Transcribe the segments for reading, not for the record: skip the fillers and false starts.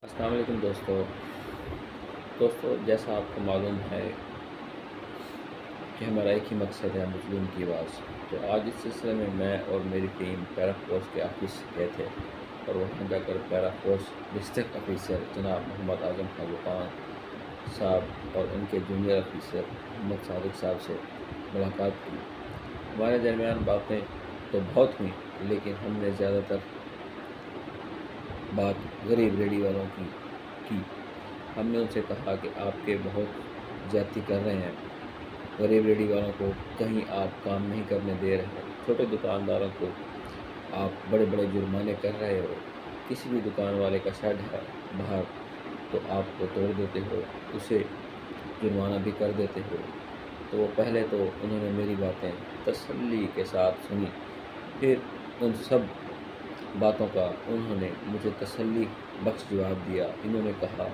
अस्सलाम वालेकुम दोस्तों जैसा आपको मालूम है कि हमारा एक ही मकसद है मज़लूम की आवाज़। तो आज इस सिलसिले में मैं और मेरी टीम पैरा फोर्स के ऑफिस गए थे और वहाँ जाकर पैरा फोर्स डिस्ट्रिक्ट ऑफिसर जनाब मोहम्मद आज़म खान साहब और उनके जूनियर ऑफिसर मोहम्मद सादिक साहब से मुलाकात की। हमारे दरमियान बातें तो बहुत हुई, लेकिन हमने ज़्यादातर बात गरीब रेडी वालों की। हमने उनसे कहा कि आपके बहुत ज़्यादती कर रहे हैं, गरीब रेडी वालों को कहीं आप काम नहीं करने दे रहे, छोटे दुकानदारों को आप बड़े बड़े जुर्माने कर रहे हो। किसी भी दुकान वाले का शेड है बाहर तो आपको तोड़ देते हो, उसे जुर्माना भी कर देते हो। तो वो पहले तो उन्होंने मेरी बातें तसल्ली के साथ सुनी, फिर उन सब बातों का उन्होंने मुझे तसल्ली बख्श जवाब दिया। इन्होंने कहा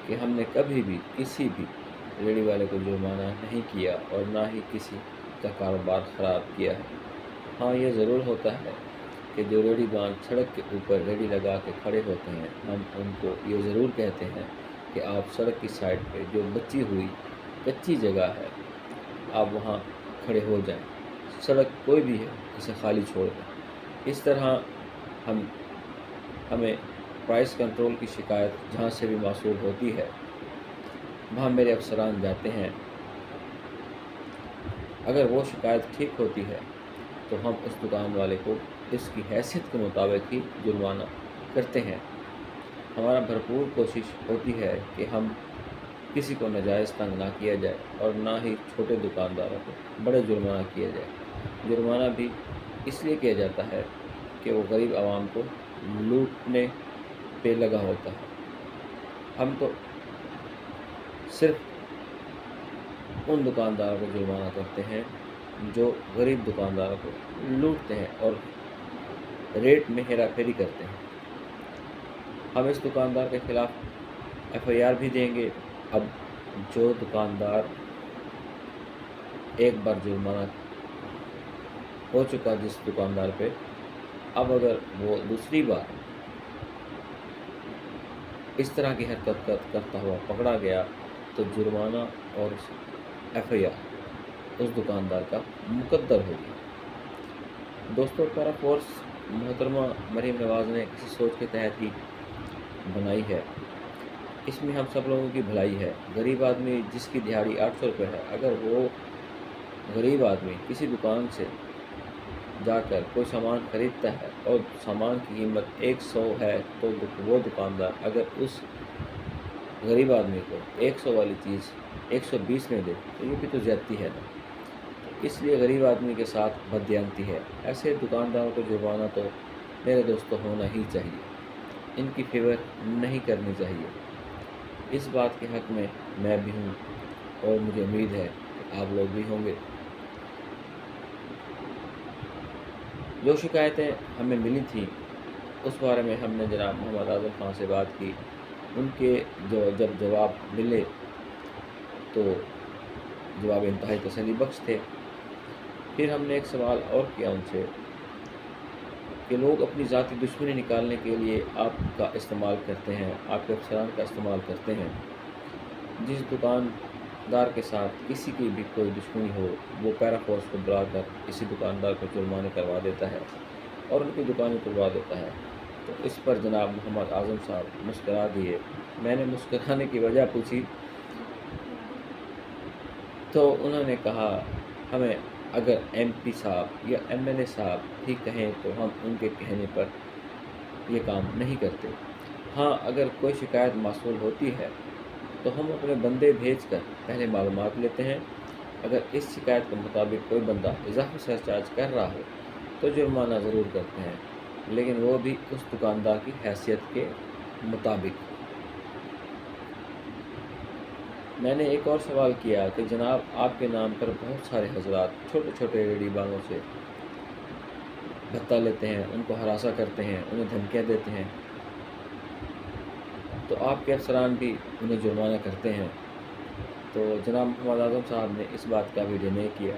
कि हमने कभी भी किसी भी रेडी वाले को जुर्माना नहीं किया और ना ही किसी का कारोबार ख़राब किया है। हाँ, ये ज़रूर होता है कि जो रेडी बांध सड़क के ऊपर रेडी लगा के खड़े होते हैं, हम उनको ये ज़रूर कहते हैं कि आप सड़क की साइड पे जो बची हुई कच्ची जगह है आप वहाँ खड़े हो जाएं। सड़क कोई भी है इसे खाली छोड़ दें। इस तरह हमें प्राइस कंट्रोल की शिकायत जहाँ से भी मौसूल होती है वहाँ मेरे अफसरान जाते हैं। अगर वो शिकायत ठीक होती है तो हम उस दुकान वाले को इसकी हैसियत के मुताबिक ही जुर्माना करते हैं। हमारा भरपूर कोशिश होती है कि हम किसी को नाजायज़ तंग ना किया जाए और ना ही छोटे दुकानदारों को बड़े जुर्माना किया जाए। जुर्माना भी इसलिए किया जाता है कि वो गरीब आवाम को लूटने पे लगा होता है। हम तो सिर्फ उन दुकानदारों को जुर्माना करते हैं जो गरीब दुकानदारों को लूटते हैं और रेट में हेरा फेरी करते हैं। हम इस दुकानदार के ख़िलाफ़ FIR भी देंगे। अब जो दुकानदार एक बार जुर्माना हो चुका जिस दुकानदार पे, अब अगर वो दूसरी बार इस तरह की हरकत करता हुआ पकड़ा गया तो जुर्माना और FIR उस दुकानदार का मुकद्दर होगी। दोस्तों, पैरा फोर्स मोहतरमा मरीम नवाज़ ने किसी सोच के तहत ही बनाई है। इसमें हम सब लोगों की भलाई है। गरीब आदमी जिसकी दिहाड़ी 800 रुपये है, अगर वो गरीब आदमी किसी दुकान से जाकर कोई सामान ख़रीदता है और सामान की कीमत 100 है तो वो दुकानदार अगर उस गरीब आदमी को 100 वाली चीज़ 120 में दे तो ये भी तो ज़्यादती है ना। इसलिए गरीब आदमी के साथ बददियानती है। ऐसे दुकानदारों को जुर्माना तो मेरे दोस्तों होना ही चाहिए, इनकी फेवर नहीं करनी चाहिए। इस बात के हक़ में मैं भी हूँ और मुझे उम्मीद है कि आप लोग भी होंगे। जो शिकायतें हमें मिली थी उस बारे में हमने जनाब मोहम्मद आज़म खान से बात की। उनके जब जवाब मिले तो जवाब इंतहाई तसल्ली बख्श थे। फिर हमने एक सवाल और किया उनसे कि लोग अपनी ज़ाती दुश्मनी निकालने के लिए आपका इस्तेमाल करते हैं, आपके अफसरान का इस्तेमाल करते हैं। जिस दुकानदार के साथ किसी की भी कोई दुश्मनी हो वो पैरा फोर्स को बुलाकर किसी दुकानदार को जुर्माने करवा देता है और उनकी दुकानें तोड़वा देता है। तो इस पर जनाब मोहम्मद आज़म साहब मुस्करा दिए। मैंने मुस्कराने की वजह पूछी तो उन्होंने कहा, हमें अगर MP साहब या MLA साहब ही कहें तो हम उनके कहने पर ये काम नहीं करते। हाँ, अगर कोई शिकायत मौसूल होती है तो हम अपने बंदे भेजकर पहले मालूमात लेते हैं। अगर इस शिकायत के मुताबिक कोई बंदा इजाफी सरचार्ज कर रहा हो तो जुर्माना ज़रूर करते हैं, लेकिन वो भी उस दुकानदार की हैसियत के मुताबिक। मैंने एक और सवाल किया कि जनाब आपके नाम पर बहुत सारे हजरात छोटे छोटे रेडी बालों से भत्ता लेते हैं, उनको हरासा करते हैं, उन्हें धमकियाँ देते हैं, तो आपके अफसरान भी उन्हें जुर्माना करते हैं। तो जनाब मोहम्मद आज़म साहब ने इस बात का भी डिने किया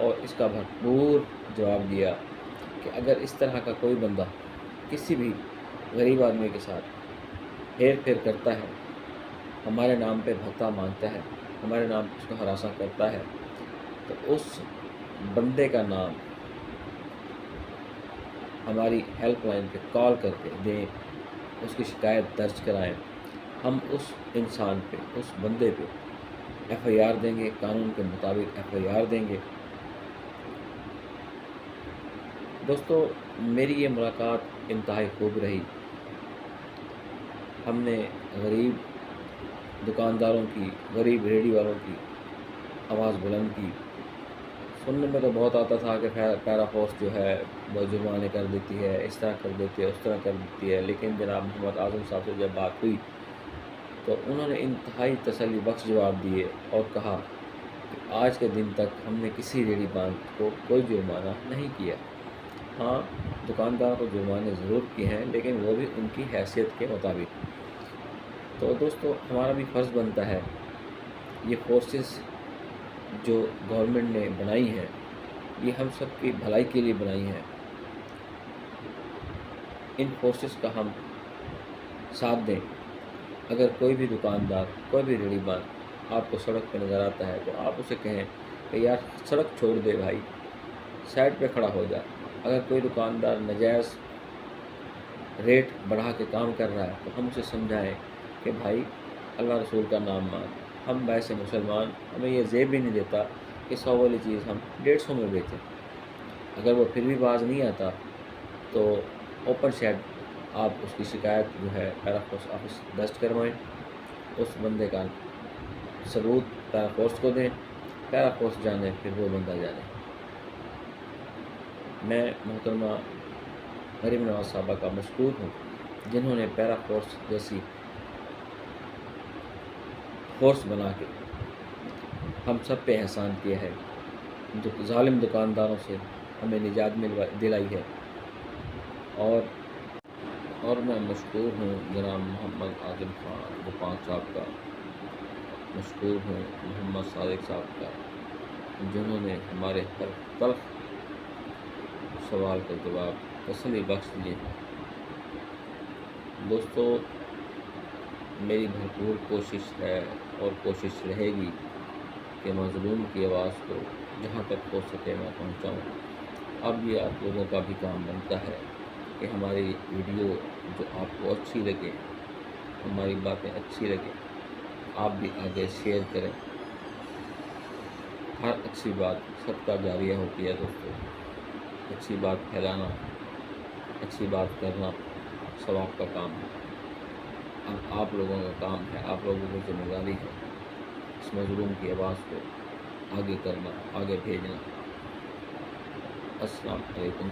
और इसका भरपूर जवाब दिया कि अगर इस तरह का कोई बंदा किसी भी गरीब आदमी के साथ ہیر پھیر کرتا ہے، ہمارے نام پہ بھتہ مانگتا ہے، ہمارے نام پہ اس کو ہراساں کرتا ہے، تو اس بندے کا نام ہماری ہیلپ لائن پہ کال کر کے دیں، اس کی شکایت درج کرائیں۔ ہم اس انسان پہ، اس بندے پہ ایف آئی آر دیں گے، قانون کے مطابق ایف آئی آر دیں گے۔ دوستو، میری یہ ملاقات انتہائی خوب رہی۔ ہم نے غریب دکانداروں کی، غریب ریڑھی والوں کی آواز بلند کی۔ سننے میں تو بہت آتا تھا کہ پیرا فورس جو ہے وہ جرمانے کر دیتی ہے، اس طرح کر دیتی ہے، اس طرح کر دیتی ہے، لیکن جناب محمد اعظم صاحب سے جب بات ہوئی تو انہوں نے انتہائی تسلی بخش جواب دیے اور کہا کہ آج کے دن تک ہم نے کسی ریڑھی بانک کو کوئی جرمانہ نہیں کیا۔ ہاں، دکاندار کو جرمانے ضرور کیے ہیں، لیکن وہ بھی ان کی حیثیت کے مطابق۔ تو دوستو، ہمارا بھی فرض بنتا ہے، یہ فورسز جو گورنمنٹ نے بنائی ہیں یہ ہم سب کی بھلائی کے لیے بنائی ہیں۔ ان فورسز کا ہم ساتھ دیں۔ اگر کوئی بھی دکاندار، کوئی بھی ریڑھی بانک آپ کو سڑک پہ نظر آتا ہے تو آپ اسے کہیں کہ یار سڑک چھوڑ دے بھائی، سائڈ پہ کھڑا ہو جا۔ اگر کوئی دکاندار ناجائز ریٹ بڑھا کے کام کر رہا ہے تو ہم اسے سمجھائیں کہ بھائی اللہ رسول کا نام مان، ہم ویسے مسلمان، ہمیں یہ زیب بھی نہیں دیتا کہ 100 والی چیز ہم 150 میں بیچیں۔ اگر وہ پھر بھی باز نہیں آتا تو اوپن شیڈ آپ اس کی شکایت جو ہے پیرا فورس آفس درج کروائیں، اس بندے کا ثبوت پیرا فورس کو دیں، پیرا فورس جانے پھر وہ بندہ جانے۔ میں محترمہ مریم نواز صاحبہ کا مشکور ہوں جنہوں نے پیرا فورس جیسی فورس بنا کے ہم سب پہ احسان کیا ہے، ظالم دکانداروں سے ہمیں نجات دلائی ہے۔ اور میں مشکور ہوں جناب محمد عادل خان غفار صاحب کا، مشکور ہوں محمد صادق صاحب کا، جنہوں نے ہمارے ہر تلخ سوال کا جواب تسلی بخش دیے ہیں۔ دوستو، میری بھرپور کوشش ہے اور کوشش رہے گی کہ مظلوم کی آواز کو جہاں تک ہو سکے میں پہنچاؤں۔ اب یہ آپ لوگوں کا بھی کام بنتا ہے کہ ہماری ویڈیو جو آپ کو اچھی لگے، ہماری باتیں اچھی لگیں، آپ بھی آگے شیئر کریں۔ ہر اچھی بات سب کا جاریہ ہوتی ہے دوستو۔ اچھی بات پھیلانا، اچھی بات کرنا ثواب کا کام ہے۔ اب آپ لوگوں کا کام ہے، آپ لوگوں کی ذمہ داری ہے اس مظلوم کی آواز کو آگے کرنا، آگے بھیجنا۔ السلام علیکم۔